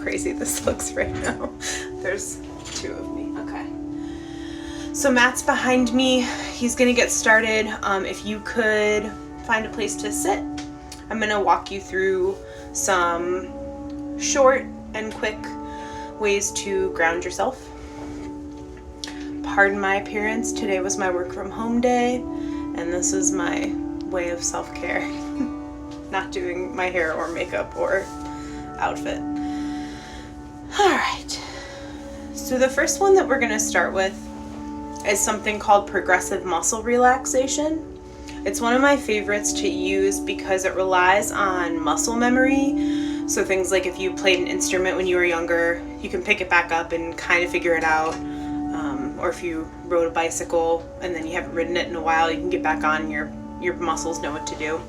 crazy this looks right now. There's two of me. Okay. So Matt's behind me. He's gonna get started. If you could find a place to sit, I'm gonna walk you through some short and quick ways to ground yourself. Pardon my appearance. Today was my work from home day, and this is my way of self-care. Not doing my hair or makeup or outfit. All right. So the first one that we're gonna start with is something called progressive muscle relaxation. It's one of my favorites to use because it relies on muscle memory. So things like if you played an instrument when you were younger, you can pick it back up and kind of figure it out. Or if you rode a bicycle and then you haven't ridden it in a while, you can get back on, your muscles know what to do.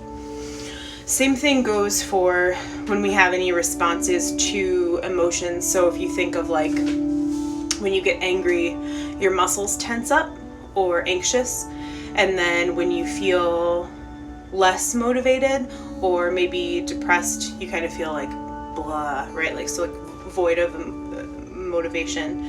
Same thing goes for when we have any responses to emotions. So if you think of like when you get angry, your muscles tense up or anxious. And then when you feel less motivated or maybe depressed, you kind of feel like blah, right? Like, so like void of motivation.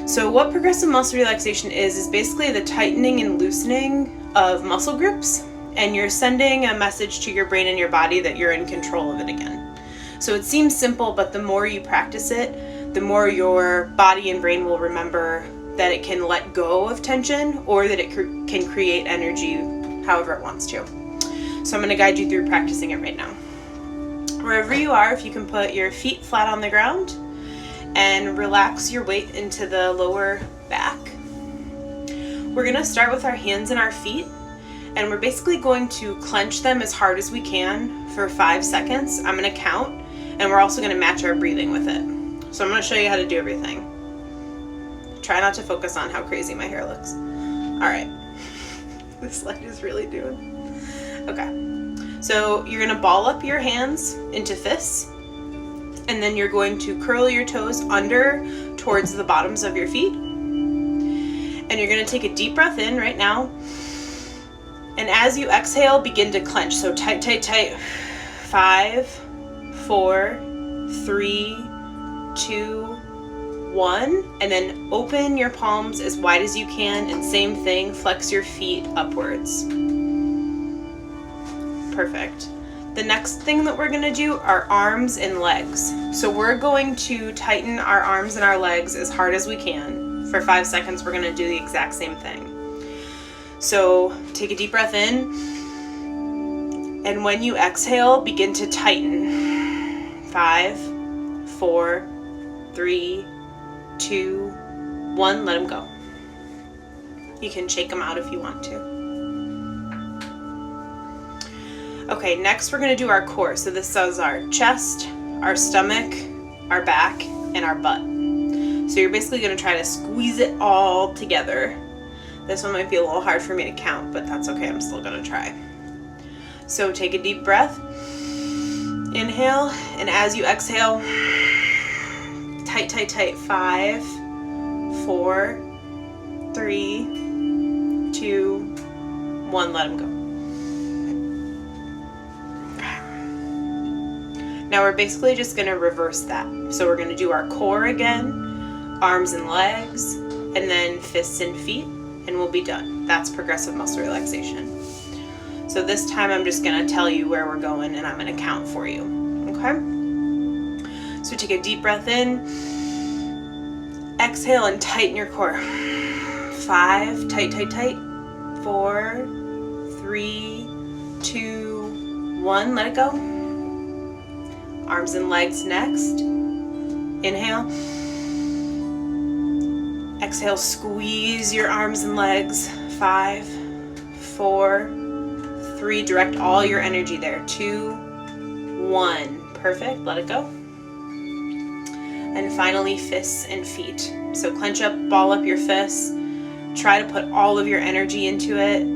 So what progressive muscle relaxation is basically the tightening and loosening of muscle groups, and you're sending a message to your brain and your body that you're in control of it again. So it seems simple, but the more you practice it, the more your body and brain will remember that it can let go of tension or that it can create energy however it wants to. So I'm going to guide you through practicing it right now. Wherever you are, if you can put your feet flat on the ground and relax your weight into the lower back. We're going to start with our hands and our feet, and we're basically going to clench them as hard as we can for 5 seconds. I'm going to count, and we're also going to match our breathing with it. So I'm going to show you how to do everything. Try not to focus on how crazy my hair looks. All right. This light is really doing. Okay. So you're going to ball up your hands into fists, and then you're going to curl your toes under towards the bottoms of your feet. And you're going to take a deep breath in right now. And as you exhale, begin to clench. So tight, tight, tight. 5, 4, 3, 2, 1. And then open your palms as wide as you can. And same thing, flex your feet upwards. Perfect. The next thing that we're going to do are arms and legs. So we're going to tighten our arms and our legs as hard as we can. For 5 seconds, we're going to do the exact same thing. So take a deep breath in. And when you exhale, begin to tighten. 5, 4, 3, 2, 1. Let them go. You can shake them out if you want to. Okay, next we're going to do our core. So this is our chest, our stomach, our back, and our butt. So you're basically going to try to squeeze it all together. This one might be a little hard for me to count, but that's okay. I'm still going to try. So take a deep breath. Inhale, and as you exhale, tight, tight, tight. 5, 4, 3, 2, 1. Let them go. Now we're basically just going to reverse that. So we're going to do our core again, arms and legs, and then fists and feet, and we'll be done. That's progressive muscle relaxation. So this time I'm just going to tell you where we're going, and I'm going to count for you. Okay? So take a deep breath in, exhale, and tighten your core. 5, tight, tight, tight. 4, 3, 2, 1. Let it go. Arms and legs next. Inhale. Exhale, squeeze your arms and legs. 5, 4, 3. Direct all your energy there. 2, 1. Perfect. Let it go. And finally, fists and feet. So clench up, ball up your fists. Try to put all of your energy into it.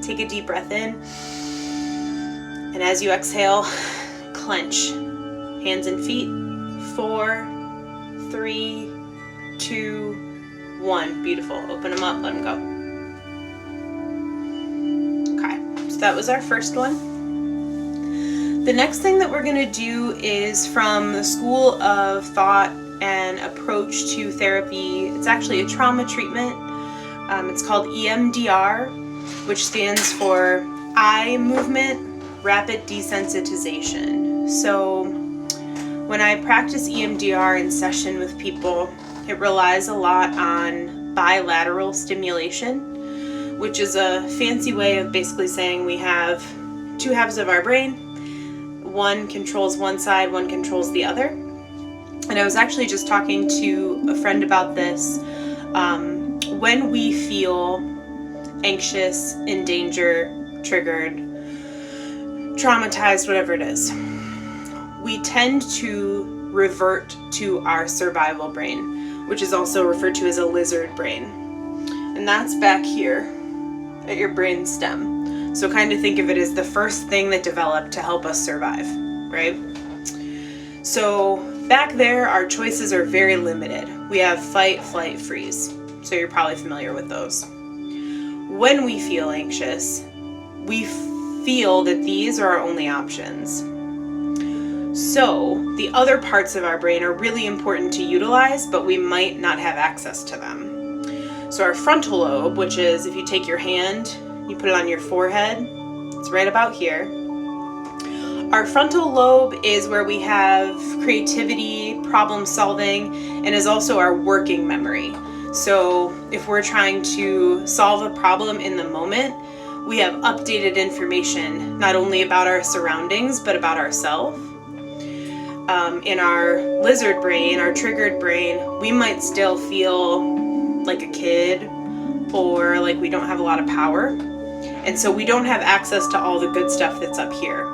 Take a deep breath in. And as you exhale, clench. Hands and feet. 4, 3, 2, 1. Beautiful. Open them up. Let them go. Okay. So that was our first one. The next thing that we're going to do is from the School of Thought and Approach to Therapy. It's actually a trauma treatment. It's called EMDR, which stands for Eye Movement Rapid Desensitization. So when I practice EMDR in session with people, it relies a lot on bilateral stimulation, which is a fancy way of basically saying we have two halves of our brain. One controls one side, one controls the other. And I was actually just talking to a friend about this. When we feel anxious, in danger, triggered, traumatized, whatever it is, we tend to revert to our survival brain, which is also referred to as a lizard brain. And that's back here at your brain stem. So kind of think of it as the first thing that developed to help us survive, right? So back there, our choices are very limited. We have fight, flight, freeze. So you're probably familiar with those. When we feel anxious, we feel that these are our only options. So the other parts of our brain are really important to utilize, but we might not have access to them. So our frontal lobe, which is if you take your hand, you put it on your forehead, it's right about here. Our frontal lobe is where we have creativity, problem solving, and is also our working memory. So if we're trying to solve a problem in the moment, we have updated information, not only about our surroundings, but about ourselves. In our lizard brain, our triggered brain, we might still feel like a kid or like we don't have a lot of power. And so we don't have access to all the good stuff that's up here.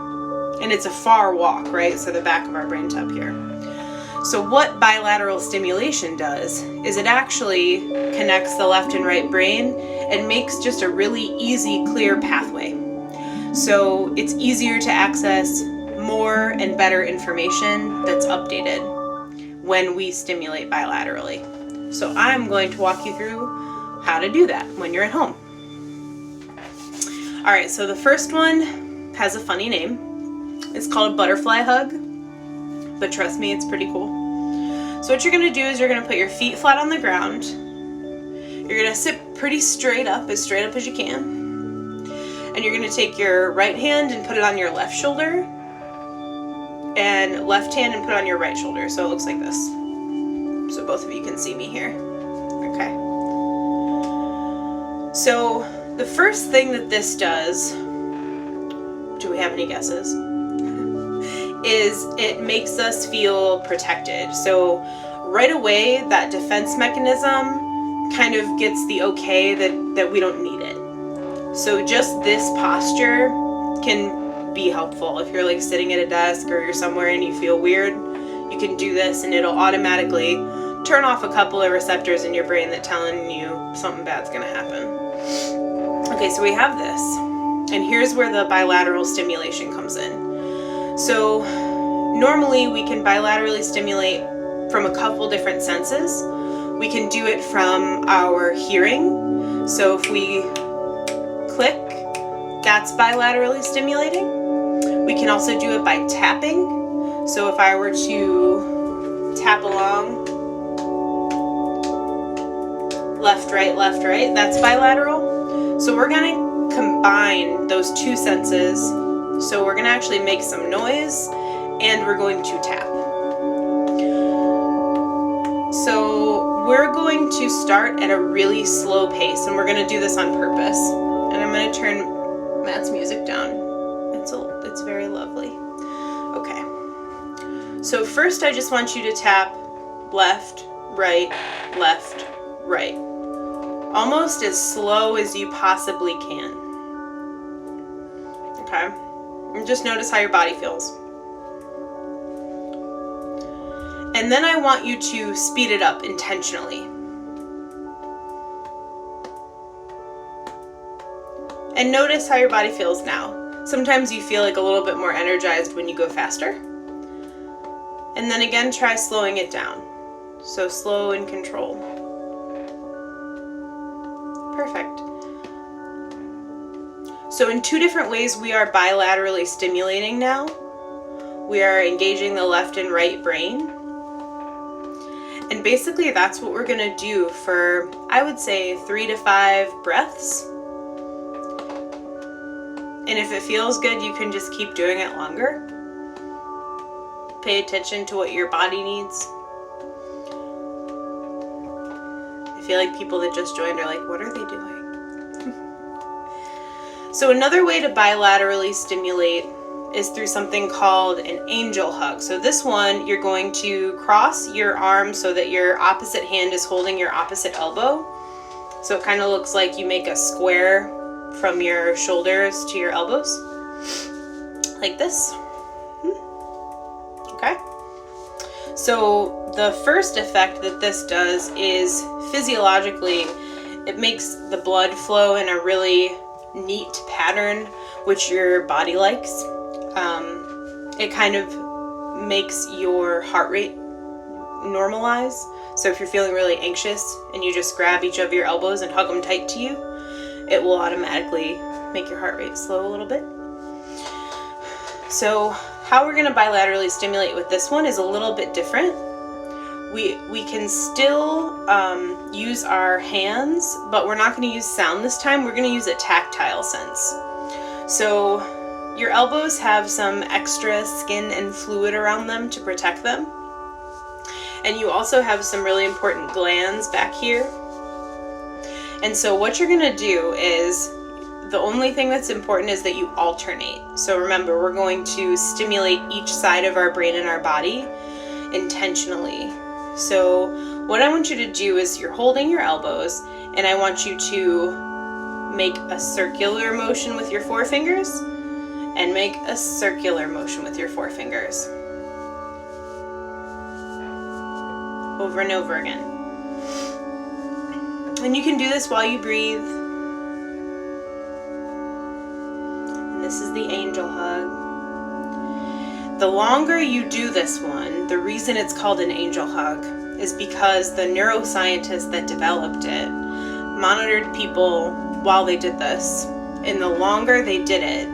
And it's a far walk, right? So the back of our brain's up here. So what bilateral stimulation does is it actually connects the left and right brain and makes just a really easy, clear pathway. So it's easier to access more and better information that's updated when we stimulate bilaterally. So I'm going to walk you through how to do that when you're at home. All right, so the first one has a funny name. It's called a butterfly hug, but trust me, it's pretty cool. So what you're gonna do is you're gonna put your feet flat on the ground. You're gonna sit pretty straight up as you can. And you're gonna take your right hand and put it on your left shoulder, and left hand and put it on your right shoulder. So it looks like this. So both of you can see me here. Okay. So the first thing that this does, do we have any guesses? Is it makes us feel protected. So right away, that defense mechanism kind of gets the okay that we don't need it. So just this posture can be helpful. If you're like sitting at a desk or you're somewhere and you feel weird, you can do this and it'll automatically turn off a couple of receptors in your brain that telling you something bad's gonna happen. Okay, so we have this. And here's where the bilateral stimulation comes in. So normally we can bilaterally stimulate from a couple different senses. We can do it from our hearing. So if we click, that's bilaterally stimulating. We can also do it by tapping. So if I were to tap along, left, right, that's bilateral. So we're gonna combine those two senses. So we're gonna actually make some noise and we're going to tap. So we're going to start at a really slow pace and we're gonna do this on purpose. And I'm gonna turn Matt's music down. It's very lovely. Okay. So first I just want you to tap left, right, right. Almost as slow as you possibly can. Okay? And just notice how your body feels. And then I want you to speed it up intentionally. And notice how your body feels now. Sometimes you feel like a little bit more energized when you go faster. And then again, try slowing it down. So slow and controlled. Perfect. So in two different ways we are bilaterally stimulating now. we are engaging the left and right brain. And basically that's what we're gonna do for, I would say, 3 to 5 breaths. And if it feels good, you can just keep doing it longer. Pay attention to what your body needs. I feel like people that just joined are like, what are they doing? So another way to bilaterally stimulate is through something called an angel hug. So this one, you're going to cross your arms so that your opposite hand is holding your opposite elbow. So it kind of looks like you make a square from your shoulders to your elbows, like this. Okay. So the first effect that this does is physiologically, it makes the blood flow in a really neat pattern, which your body likes. It kind of makes your heart rate normalize. So if you're feeling really anxious and you just grab each of your elbows and hug them tight to you, it will automatically make your heart rate slow a little bit. So how we're going to bilaterally stimulate with this one is a little bit different. We can still use our hands, but we're not going to use sound this time. We're going to use a tactile sense. So your elbows have some extra skin and fluid around them to protect them. And you also have some really important glands back here. And so what you're going to do is, the only thing that's important is that you alternate. So remember, we're going to stimulate each side of our brain and our body intentionally. So what I want you to do is, you're holding your elbows, and I want you to make a circular motion with your forefingers and make a circular motion with your forefingers. Over and over again. And you can do this while you breathe. And this is the angel hug. The longer you do this one, the reason it's called an angel hug is because the neuroscientists that developed it monitored people while they did this. And the longer they did it,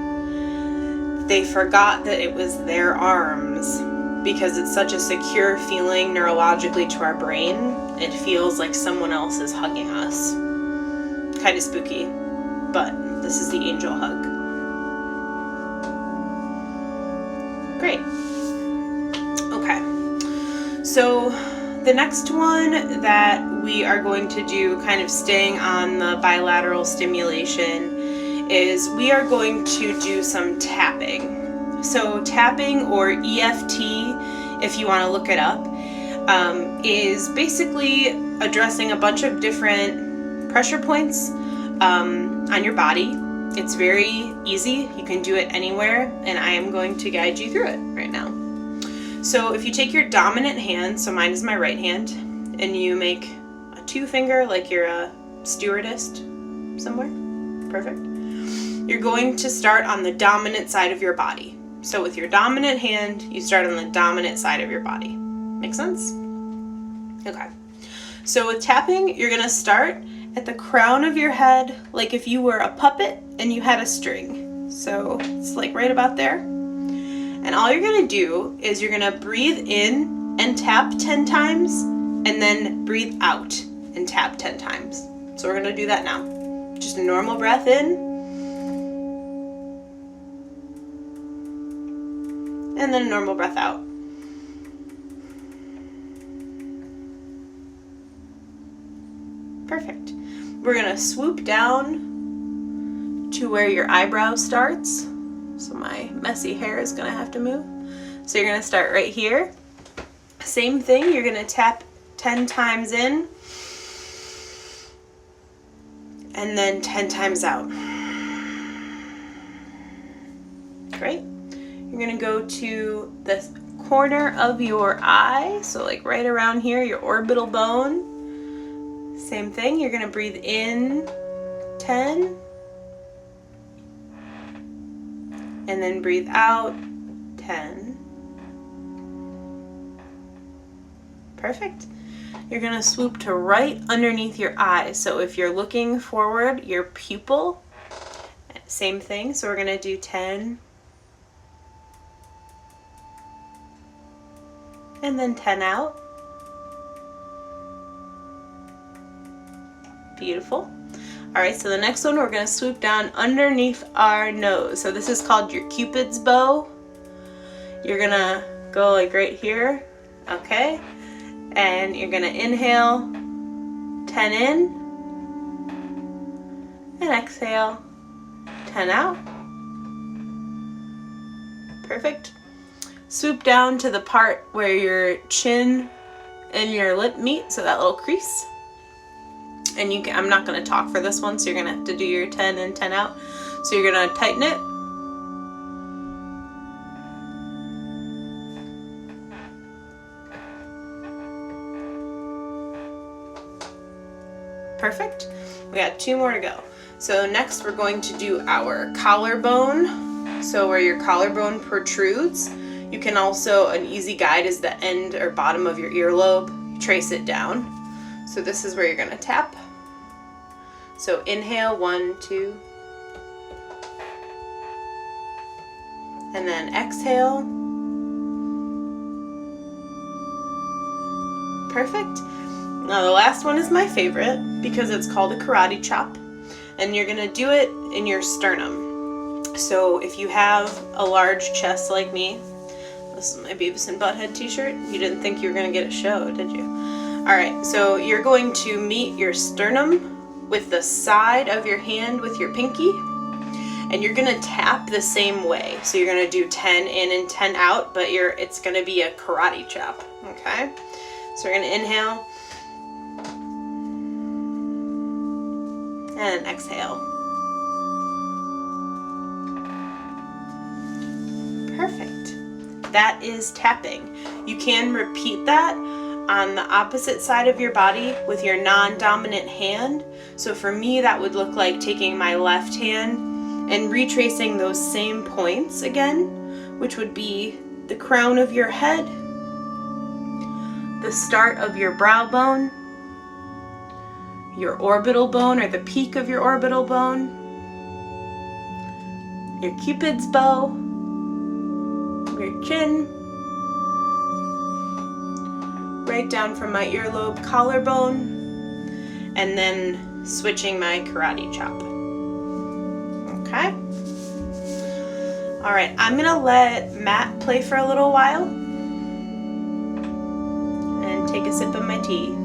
they forgot that it was their arms, because it's such a secure feeling neurologically to our brain. It feels like someone else is hugging us. Kind of spooky, but this is the angel hug. Great. Okay. So the next one that we are going to do, kind of staying on the bilateral stimulation, is we are going to do some tapping. So tapping, or EFT, if you want to look it up, is basically addressing a bunch of different pressure points on your body. It's very easy. You can do it anywhere, and I am going to guide you through it right now. So if you take your dominant hand, so mine is my right hand, and you make a 2-finger like you're a stewardess somewhere. Perfect. You're going to start on the dominant side of your body. So with your dominant hand, you start on the dominant side of your body. Make sense? Okay. So with tapping, you're going to start at the crown of your head, like if you were a puppet and you had a string. So it's like right about there. And all you're going to do is you're going to breathe in and tap 10 times, and then breathe out and tap 10 times. So we're going to do that now. Just a normal breath in, and then a normal breath out. Perfect. We're going to swoop down to where your eyebrow starts. So my messy hair is going to have to move. So you're going to start right here. Same thing, you're going to tap 10 times in, and then 10 times out. Great. You're going to go to the corner of your eye, so like right around here, your orbital bone. Same thing, you're going to breathe in 10, and then breathe out 10. Perfect. You're going to swoop to right underneath your eye. So if you're looking forward, your pupil, same thing. So we're going to do 10, and then 10 out. Beautiful. All right, so the next one, we're gonna swoop down underneath our nose. So this is called your Cupid's bow. You're gonna go like right here, okay? And you're gonna inhale, 10 in, and exhale, 10 out. Perfect. Swoop down to the part where your chin and your lip meet, so that little crease. And you can, I'm not going to talk for this one, so you're going to have to do your 10 and 10 out. So you're going to tighten it. Perfect. We got 2 more to go. So next we're going to do our collarbone. So where your collarbone protrudes, you can also, an easy guide is the end or bottom of your earlobe. Trace it down. So this is where you're gonna tap. So inhale, 1, 2. And then exhale. Perfect. Now the last one is my favorite because it's called a karate chop. And you're gonna do it in your sternum. So if you have a large chest like me, this is my Beavis and Butthead t-shirt. You didn't think you were gonna get a show, did you? All right, so you're going to meet your sternum with the side of your hand with your pinky, and you're gonna tap the same way. So you're gonna do 10 in and 10 out, but it's gonna be a karate chop, okay? So we're gonna inhale, and exhale. Perfect. That is tapping. You can repeat that on the opposite side of your body with your non-dominant hand. So for me, that would look like taking my left hand and retracing those same points again, which would be the crown of your head, the start of your brow bone, your orbital bone or the peak of your orbital bone, your Cupid's bow, your chin, right down from my earlobe, collarbone, and then switching my karate chop. Okay? All right, I'm gonna let Matt play for a little while and take a sip of my tea.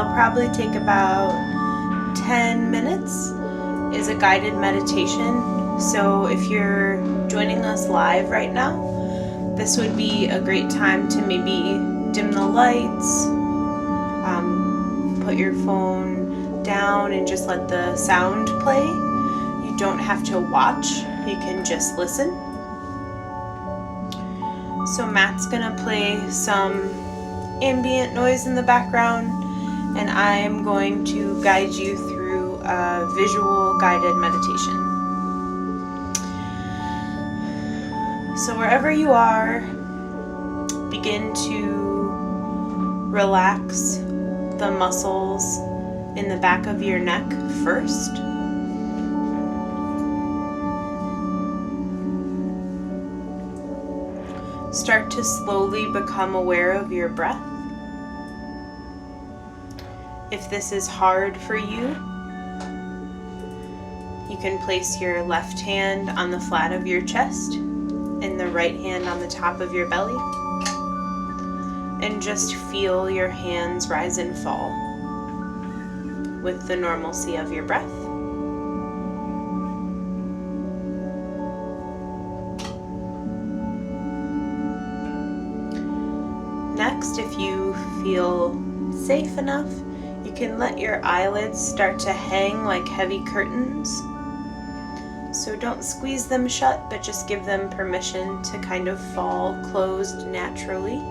that'll probably take about 10 minutes, is a guided meditation. So if you're joining us live right now, this would be a great time to maybe dim the lights, put your phone down and just let the sound play. You don't have to watch, you can just listen. So Matt's gonna play some ambient noise in the background, and I'm going to guide you through a visual guided meditation. So wherever you are, begin to relax the muscles in the back of your neck first. Start to slowly become aware of your breath. If this is hard for you, you can place your left hand on the flat of your chest and the right hand on the top of your belly, and just feel your hands rise and fall with the normalcy of your breath. Next, if you feel safe enough, you can let your eyelids start to hang like heavy curtains. So don't squeeze them shut, but just give them permission to kind of fall closed naturally.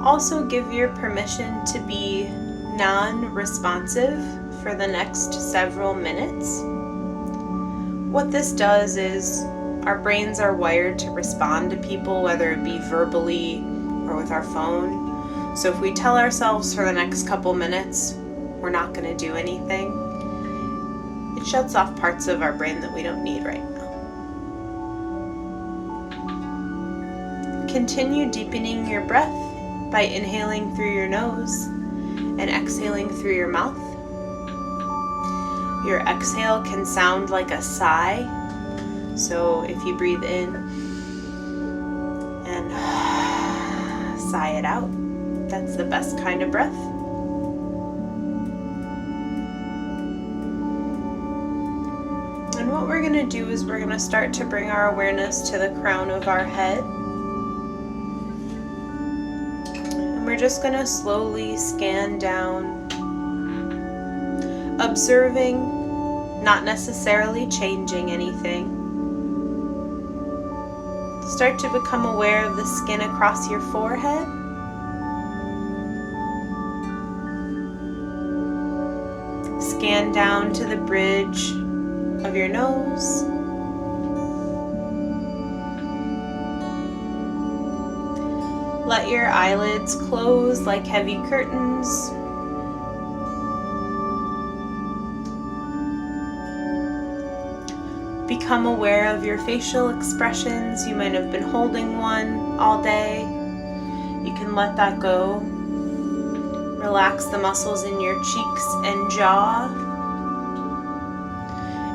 Also give your permission to be non-responsive for the next several minutes. What this does is our brains are wired to respond to people, whether it be verbally or with our phone. So if we tell ourselves for the next couple minutes we're not going to do anything, it shuts off parts of our brain that we don't need right now. Continue deepening your breath by inhaling through your nose and exhaling through your mouth. Your exhale can sound like a sigh. So if you breathe in and sigh it out, that's the best kind of breath. And what we're going to do is we're going to start to bring our awareness to the crown of our head. And we're just going to slowly scan down, observing, not necessarily changing anything. Start to become aware of the skin across your forehead. Scan down to the bridge of your nose. Let your eyelids close like heavy curtains. Become aware of your facial expressions. You might have been holding one all day. You can let that go. Relax the muscles in your cheeks and jaw.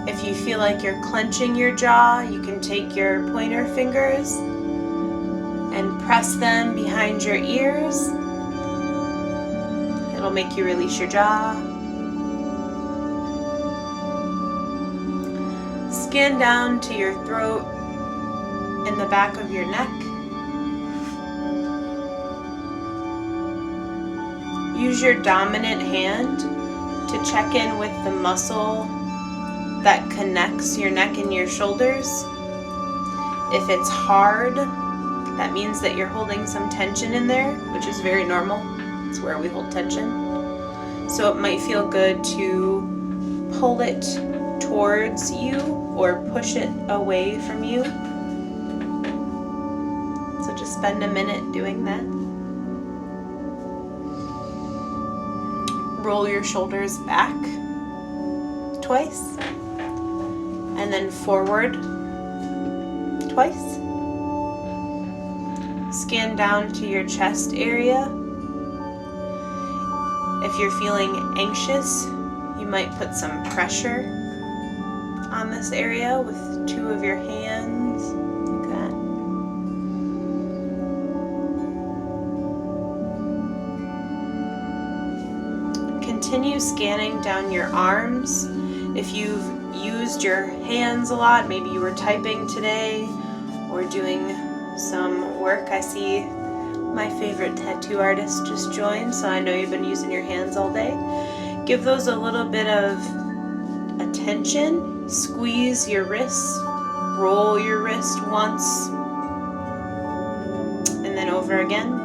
If you feel like you're clenching your jaw, you can take your pointer fingers and press them behind your ears. It'll make you release your jaw. Scan down to your throat and the back of your neck. Use your dominant hand to check in with the muscle that connects your neck and your shoulders. If it's hard, that means that you're holding some tension in there, which is very normal. It's where we hold tension. So it might feel good to pull it towards you or push it away from you. So just spend a minute doing that. Roll your shoulders back twice, and then forward twice. Scan down to your chest area. If you're feeling anxious, you might put some pressure on this area with two of your hands, like that. continue scanning down your arms. If you've used your hands a lot, maybe you were typing today or doing some work. I see my favorite tattoo artist just joined, so I know you've been using your hands all day. Give those a little bit of attention. Squeeze your wrists, roll your wrist once, and then over again.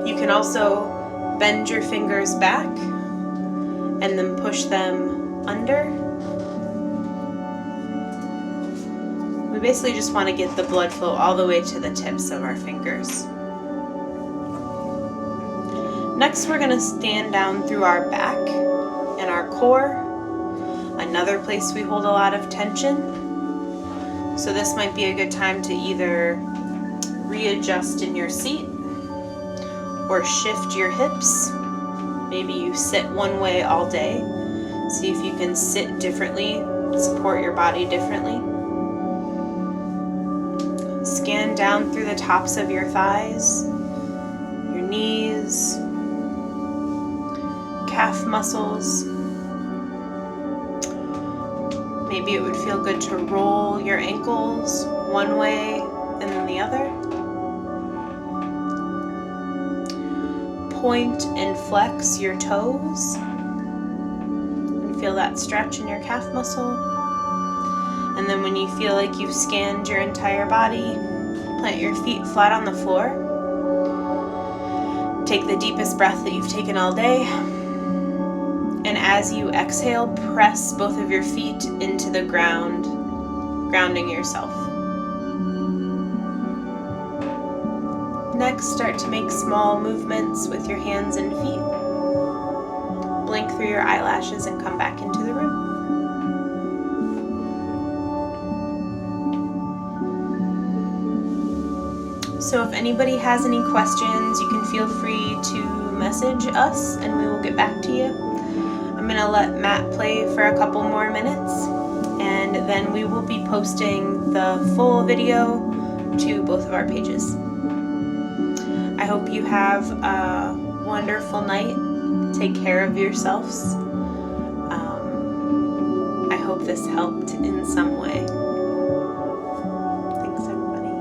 You can also bend your fingers back and then push them under. We basically just want to get the blood flow all the way to the tips of our fingers. Next, we're going to stand down through our back and our core, another place we hold a lot of tension. So this might be a good time to either readjust in your seat or shift your hips. Maybe you sit one way all day. See if you can sit differently, support your body differently. Scan down through the tops of your thighs, your knees, calf muscles. Maybe it would feel good to roll your ankles one way and then the other. Point and flex your toes and feel that stretch in your calf muscle. And then when you feel like you've scanned your entire body, plant your feet flat on the floor. Take the deepest breath that you've taken all day. And as you exhale, press both of your feet into the ground, grounding yourself. Next, start to make small movements with your hands and feet. Blink through your eyelashes and come back into the room. So if anybody has any questions, you can feel free to message us and we will get back to you. I'm going to let Matt play for a couple more minutes, and then we will be posting the full video to both of our pages. I hope you have a wonderful night. Take care of yourselves. I hope this helped in some way. Thanks, everybody.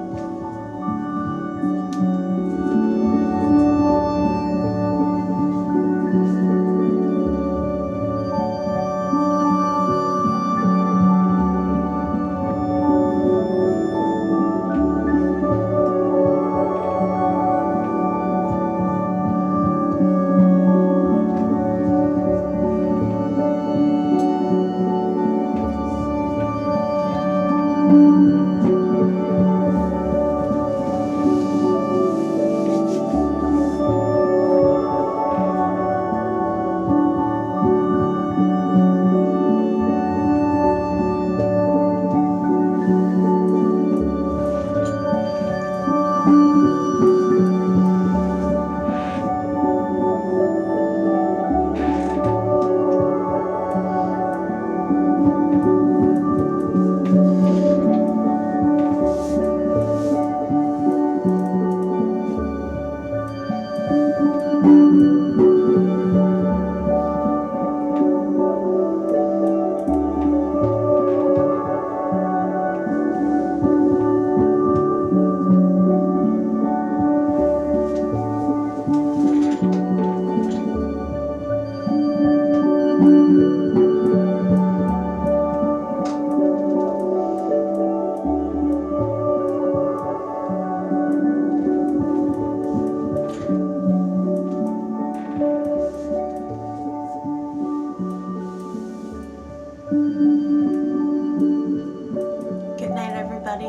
Good night, everybody.